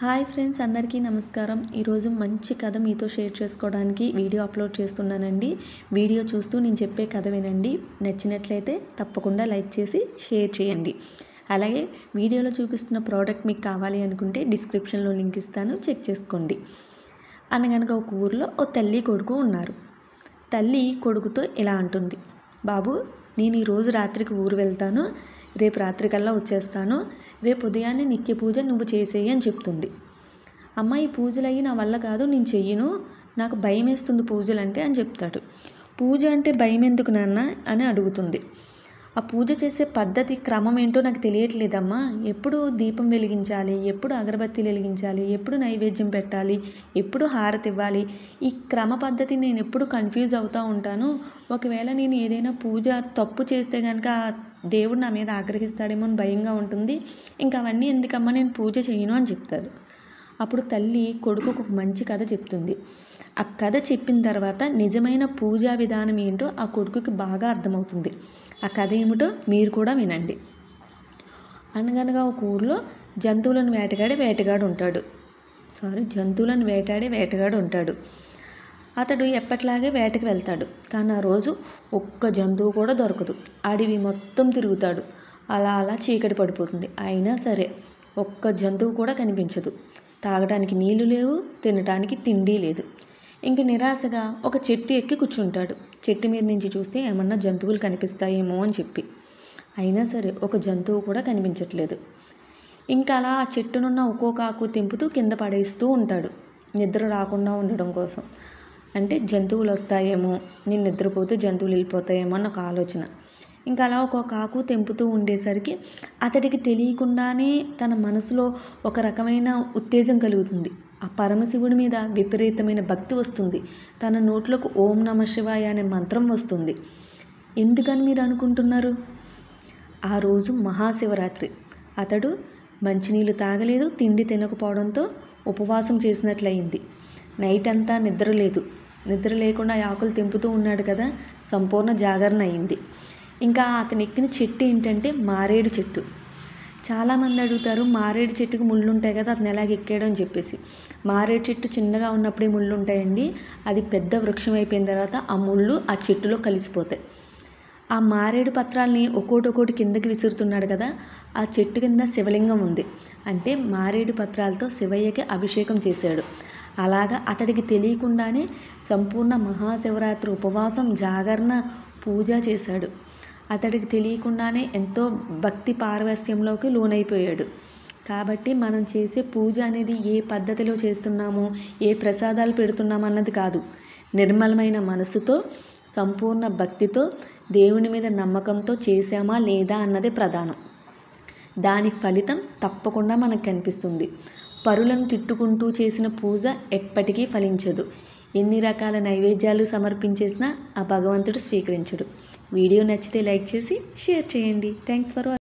Hi friends, అందరికీ నమస్కారం. ఈరోజు మంచి కథ మీతో షేర్ చేసుకోవడానికి వీడియో అప్లోడ్ చేస్తున్నానండి. వీడియో చూస్తూ నేను చెప్పే కథ వినండి. నచ్చినట్లయితే తప్పకుండా లైక్ చేసి షేర్ చేయండి. అలాగే వీడియోలో చూపిస్తున్న ప్రోడక్ట్ మీకు కావాలి అనుకుంటే డిస్క్రిప్షన్లో లింక్ ఇస్తాను, చెక్ చేసుకోండి. అనగనగా ఒక ఊరిలో ఓ తల్లి కొడుకు ఉన్నారు. తల్లి కొడుకుతో ఇలా అంటుంది, బాబు, నేను ఈరోజు రాత్రికి ఊరు వెళ్తాను, రేపు రాత్రికల్లా వచ్చేస్తాను, రేపు ఉదయాన్నే నిత్య పూజ నువ్వు చేసేయి అని చెప్తుంది. అమ్మ, ఈ పూజలు అయ్యి నా వల్ల కాదు, నేను చెయ్యను, నాకు భయం వేస్తుంది పూజలంటే అని చెప్తాడు. పూజ అంటే భయం ఎందుకు నాన్న అని అడుగుతుంది. ఆ పూజ చేసే పద్ధతి క్రమం ఏంటో నాకు తెలియట్లేదమ్మా. ఎప్పుడు దీపం వెలిగించాలి, ఎప్పుడు అగరబత్తీలు వెలిగించాలి, ఎప్పుడు నైవేద్యం పెట్టాలి, ఎప్పుడు హారతి ఇవ్వాలి, ఈ క్రమ పద్ధతి నేను ఎప్పుడు కన్ఫ్యూజ్ అవుతూ ఉంటాను. ఒకవేళ నేను ఏదైనా పూజ తప్పు చేస్తే కనుక దేవుడు నా మీద ఆగ్రహిస్తాడేమో అని భయంగా ఉంటుంది. ఇంకా అవన్నీ ఎందుకమ్మా, నేను పూజ చేయను అని చెప్తారు. అప్పుడు తల్లి కొడుకుకు ఒక మంచి కథ చెప్తుంది. ఆ కథ చెప్పిన తర్వాత నిజమైన పూజా విధానం ఏంటో ఆ కొడుకుకి బాగా అర్థమవుతుంది. ఆ కథ ఏమిటో మీరు కూడా వినండి. అనగనగా ఒక ఊరిలో జంతువులను వేటాడే వేటగాడు ఉంటాడు. అతడు ఎప్పట్లాగే వేటకి వెళ్తాడు. కానీ ఆ రోజు ఒక్క జంతువు కూడా దొరకదు. అడవి మొత్తం తిరుగుతాడు. అలా చీకటి పడిపోతుంది. అయినా సరే ఒక్క జంతువు కూడా కనిపించదు. తాగడానికి నీళ్లు లేవు, తినడానికి తిండి లేదు. ఇంక నిరాశగా ఒక చెట్టు ఎక్కి కూర్చుంటాడు. చెట్టు మీద నుంచి చూస్తే ఏమన్నా జంతువులు కనిపిస్తాయేమో అని చెప్పి. అయినా సరే ఒక జంతువు కూడా కనిపించట్లేదు. ఇంకా అలా ఆ చెట్టునున్న ఒక్కొక్క ఆకు తెంపుతూ కింద పడేస్తూ ఉంటాడు, నిద్ర రాకుండా ఉండడం కోసం. అంటే జంతువులు వస్తాయేమో, నేను నిద్రపోతే జంతువులు వెళ్ళిపోతాయేమో అన్న ఒక ఆలోచన. ఇంకా అలా ఒక్కొక్క ఆకు తెంపుతూ ఉండేసరికి అతడికి తెలియకుండానే తన మనసులో ఒక రకమైన ఉత్తేజం కలుగుతుంది. ఆ పరమశివుడి మీద విపరీతమైన భక్తి వస్తుంది. తన నోట్లోకి ఓం నమ శివాయ అనే మంత్రం వస్తుంది. ఎందుకని మీరు అనుకుంటున్నారు? ఆ రోజు మహాశివరాత్రి. అతడు మంచినీళ్ళు తాగలేదు, తిండి తినకపోవడంతో ఉపవాసం చేసినట్లయింది. నైట్ అంతా నిద్ర లేకుండా ఆకులు తెంపుతూ ఉన్నాడు కదా, సంపూర్ణ జాగరణ అయింది. ఇంకా అతను ఎక్కిన చెట్టు ఏంటంటే మారేడు చెట్టు. చాలామంది అడుగుతారు, మారేడు చెట్టుకు ముళ్ళు ఉంటాయి కదా, అతను ఎలాగ ఎక్కాడు అని చెప్పేసి. మారేడు చెట్టు చిన్నగా ఉన్నప్పుడే ముళ్ళు ఉంటాయండి. అది పెద్ద వృక్షం అయిపోయిన తర్వాత ఆ ముళ్ళు ఆ చెట్టులో కలిసిపోతాయి. ఆ మారేడు పత్రాల్ని ఒక్కోటి కిందకి విసురుతున్నాడు కదా, ఆ చెట్టు కింద శివలింగం ఉంది. అంటే మారేడు పత్రాలతో శివయ్యకి అభిషేకం చేశాడు. అలాగా అతడికి తెలియకుండానే సంపూర్ణ మహాశివరాత్రి ఉపవాసం, జాగరణ, పూజ చేశాడు. అతడికి తెలియకుండానే ఎంతో భక్తి పారవస్యంలోకి లోనైపోయాడు. కాబట్టి మనం చేసే పూజ అనేది ఏ పద్ధతిలో చేస్తున్నామో, ఏ ప్రసాదాలు పెడుతున్నామో అన్నది కాదు. నిర్మలమైన మనసుతో, సంపూర్ణ భక్తితో, దేవుని మీద నమ్మకంతో చేశామా లేదా అన్నదే ప్రధానం. దాని ఫలితం తప్పకుండా మనకు కనిపిస్తుంది. పరులను తిట్టుకుంటూ చేసిన పూజ ఎప్పటికీ ఫలించదు. ఎన్ని రకాల నైవేద్యాలు సమర్పించేసినా ఆ భగవంతుడు స్వీకరించడు. వీడియో నచ్చితే లైక్ చేసి షేర్ చేయండి. Thanks for watching.